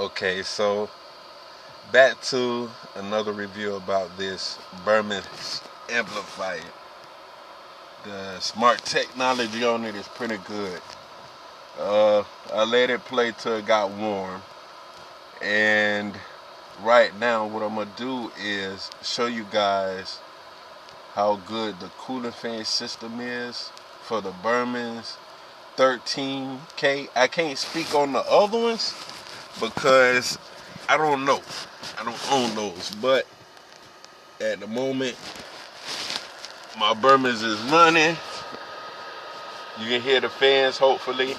Okay, so back to another review about this Bermans amplifier. The smart technology on it is pretty good. I let it play till it got warm, and right now what I'm gonna do is show you guys how good the cooling fan system is for the Bermans 13K. I can't speak on the other ones because I don't know. I don't own those, but at the moment my Bermans is running. You can hear the fans hopefully.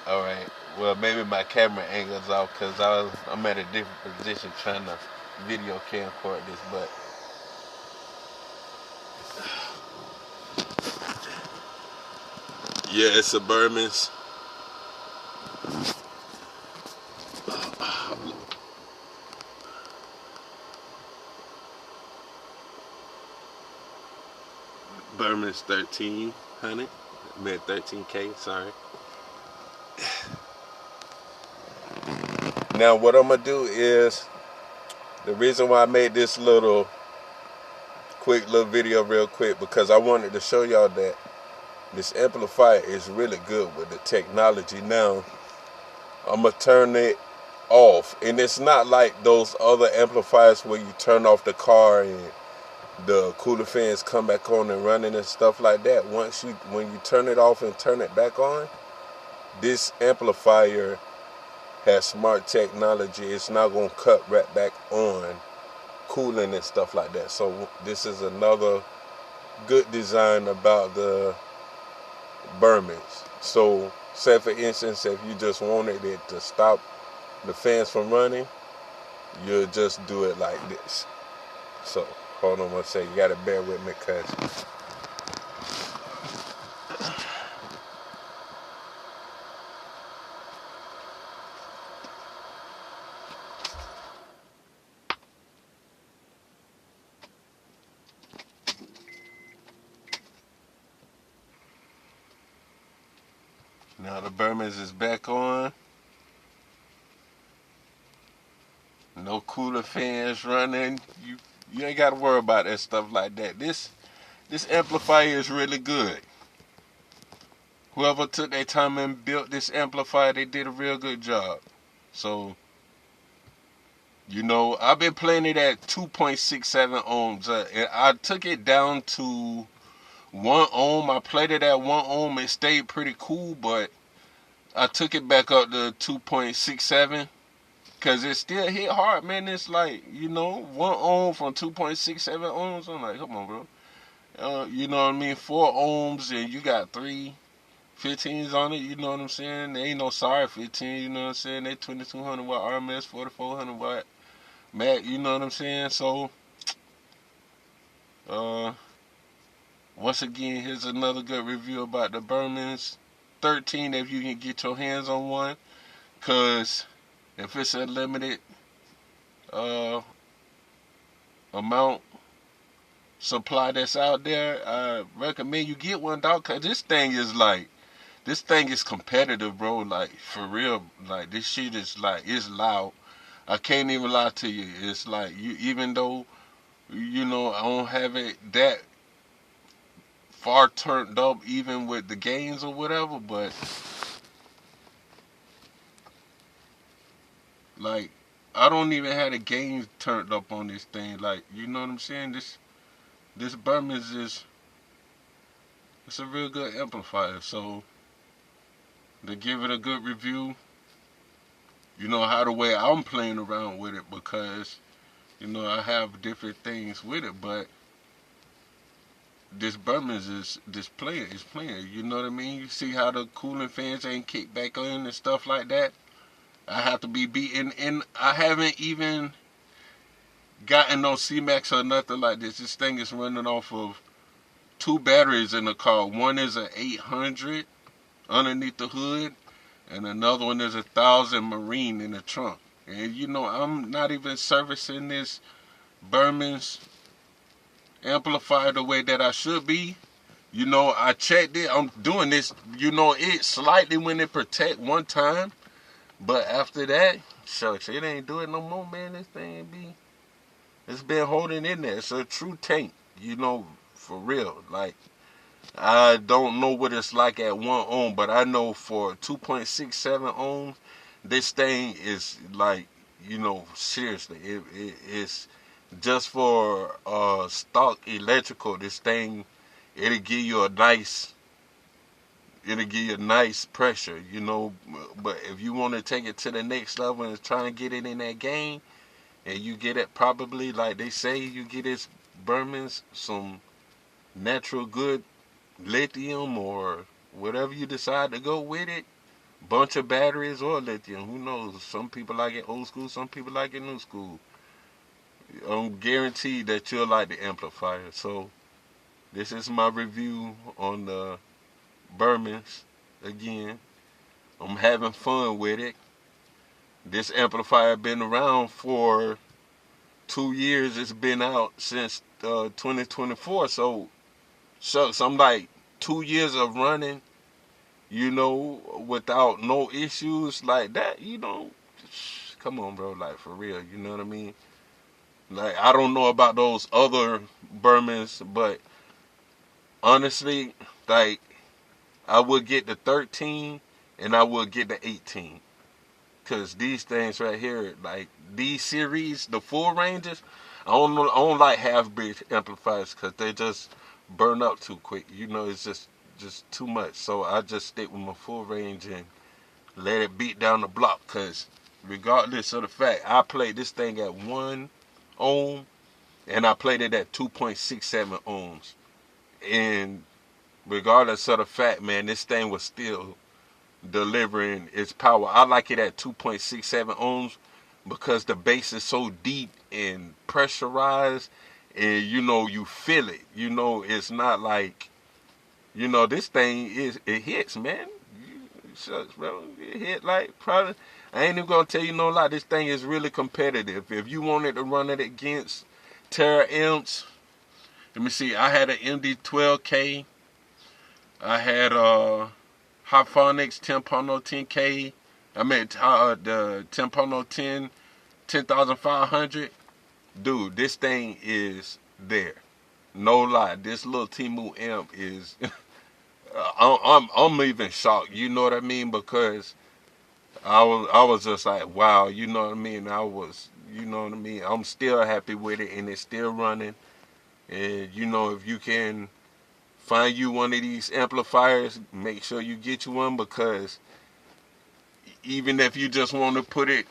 Alright, well maybe my camera angle's off because I'm at a different position trying to video camcord this, but yeah, it's a Bermans. Bermans 1300. I meant 13K, sorry. Now what I'm gonna do is, the reason why I made this quick little video real quick, because I wanted to show y'all that this amplifier is really good with the technology. Now I'm gonna turn it off, and it's not like those other amplifiers where you turn off the car and the cooler fans come back on and running and stuff like that. When you turn it off and turn it back on, this amplifier has smart technology. It's not gonna cut right back on cooling and stuff like that. So this is another good design about the Bermans. So say for instance, if you just wanted it to stop the fans from running, you'll just do it like this. So hold on one second, you gotta bear with me cause now the Bermans is back on. No cooler fans running. You ain't gotta worry about that stuff like that. This amplifier is really good. Whoever took their time and built this amplifier, they did a real good job. So, I've been playing it at 2.67 ohms. I took it down to 1 ohm. I played it at 1 ohm. It stayed pretty cool, but I took it back up to 2.67 because it still hit hard, man. It's like, 1 ohm from 2.67 ohms. I'm like, come on, bro. You know what I mean? 4 ohms and you got 3 15s on it, you know what I'm saying? They ain't no sorry 15, you know what I'm saying? They 2200 watt RMS, 4400 watt Mac, you know what I'm saying? So, once again, here's another good review about the Bermans 13 if you can get your hands on one. Because if it's a limited amount supply that's out there, I recommend you get one, dog. Because this thing is competitive, bro. Like, for real. Like, this shit is like, it's loud. I can't even lie to you. It's like, even though, I don't have it that far turned up, even with the gains or whatever, but, like, I don't even have the gains turned up on this thing. Like, you know what I'm saying? This Bermans it's a real good amplifier. So, to give it a good review, how the way I'm playing around with it, because I have different things with it, but this Bermans is playing. You know what I mean? You see how the cooling fans ain't kicked back on and stuff like that. I have to be beaten, and I haven't even gotten no C-Max or nothing like this. This thing is running off of 2 batteries in the car. One is an 800 underneath the hood, and another one is 1,000 Marine in the trunk. And I'm not even servicing this Bermans amplifier the way that I should be. You know, I checked it. I'm doing this. You know, it slightly when it protect one time, but after that, shucks, it ain't doing no more, man. This thing be, it's been holding in there. It's a true tank. You know, for real. Like, I don't know what it's like at 1 ohm, but I know for 2.67 ohms, this thing is like, you know, seriously, it's just for stock electrical. This thing, it'll give you a nice, it'll give you a nice pressure, you know. But if you want to take it to the next level and try and get it in that game, and you get it probably like they say, you get this Bermans some natural good lithium or whatever you decide to go with it. Bunch of batteries or lithium. Who knows? Some people like it old school, some people like it new school. I'm guaranteed that you'll like the amplifier. So this is my review on the Bermans again. I'm having fun with it. This amplifier been around for 2 years. It's been out since 2024. So shucks, I'm like 2 years of running, you know, without no issues like that, you know. Come on, bro, like for real, you know what I mean? Like, I don't know about those other Bermans, but honestly, like, I would get the 13 and I would get the 18. Because these things right here, like, these series, the full ranges, I don't like half-bridge amplifiers because they just burn up too quick. You know, it's just too much. So I just stick with my full range and let it beat down the block. Because regardless of the fact, I played this thing at 1 ohm and I played it at 2.67 ohms. And regardless of the fact, man, this thing was still delivering its power. I like it at 2.67 ohms because the bass is so deep and pressurized, and you know, you feel it. You know, it's not like, you know, this thing it hits, man. Shucks, bro, it hit like probably. I ain't even gonna tell you no lie. This thing is really competitive. If you wanted to run it against Terra Amps, let me see. I had an MD12K. I had Hyphonics 10.0 10K. I mean the 10.0 10,500. Dude, this thing is there. No lie, this little Timu amp is. I'm even shocked. You know what I mean? Because I was just like, wow. You know what I mean? I was, you know what I mean? I'm still happy with it, and it's still running. And you know, if you can find you one of these amplifiers, make sure you get you one, because even if you just want to put it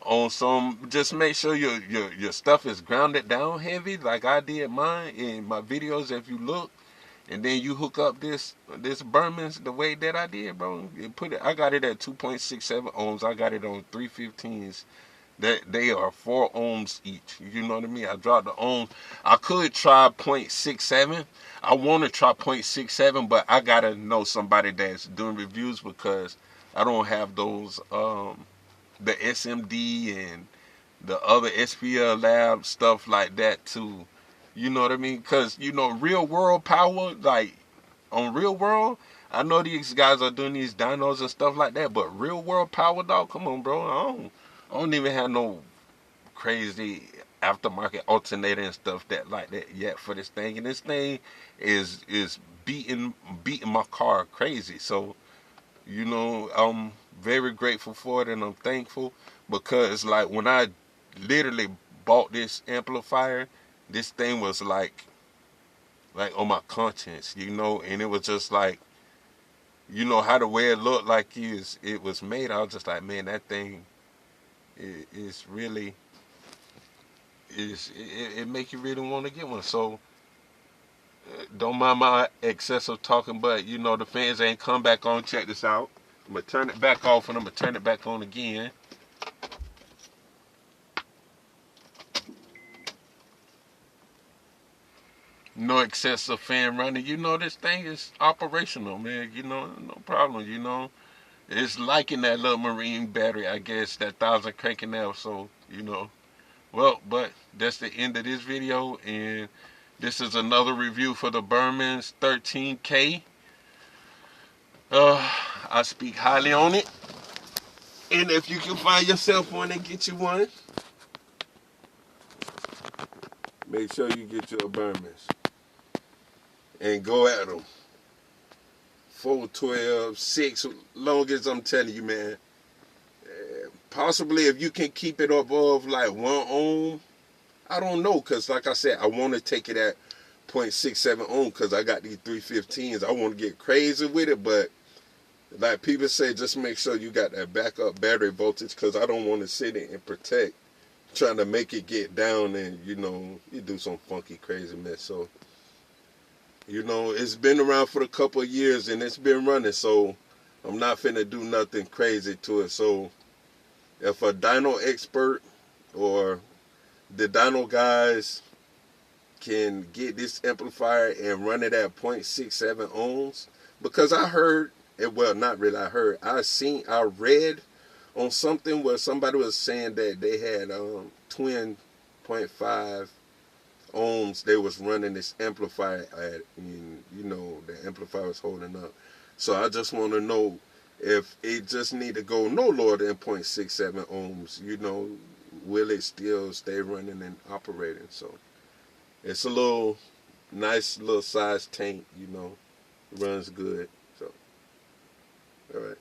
on some, just make sure your stuff is grounded down heavy like I did mine in my videos. If you look, and then you hook up this Bermans the way that I did, bro, I got it at 2.67 ohms. I got it on 315s. That they are 4 ohms each. You know what I mean? I dropped the ohm. I could try 0.67. I want to try 0.67, but I gotta know somebody that's doing reviews, because I don't have those the SMD and the other SPL lab stuff like that too. You know what I mean? Because, you know, real world power, like on real world, I know these guys are doing these dynos and stuff like that, but real world power, dog, come on, bro. I don't even have no crazy aftermarket alternator and stuff that like that yet for this thing. And this thing is beating my car crazy. So, you know, I'm very grateful for it, and I'm thankful, because like when I literally bought this amplifier, this thing was like on my conscience, you know, and it was just like, you know, how the way it looked like it was made. I was just like, man, that thing is really it make you really want to get one. So don't mind my excessive talking, but you know, the fans ain't come back on. Check this out. I'm gonna turn it back off and I'm gonna turn it back on again. No excessive fan running. You know, this thing is operational, man. You know, no problem. You know, it's liking that little marine battery, I guess, that 1,000 cranking out. So, you know, well, but that's the end of this video, and This is another review for the Bermans 13K. I speak highly on it. And if you can find yourself one and get you one, make sure you get your Bermans. And go at them. 4, 12, 6, long as I'm telling you, man. Possibly if you can keep it above like 1 ohm, I don't know, because like I said, I want to take it at 0.67 ohm because I got these 315s. I want to get crazy with it, but like people say, just make sure you got that backup battery voltage because I don't want to sit in and protect, trying to make it get down and, you do some funky crazy mess. So, it's been around for a couple of years and it's been running, so I'm not finna do nothing crazy to it. So if a dyno expert or the dyno guys can get this amplifier and run it at 0.67 ohms, because I heard, well, not really I heard, I read on something where somebody was saying that they had twin 0.5 ohms they was running this amplifier at, and the amplifier was holding up. So I just want to know if it just need to go no lower than 0.67 ohms, will it still stay running and operating? So it's a little nice little size tank, runs good. So all right.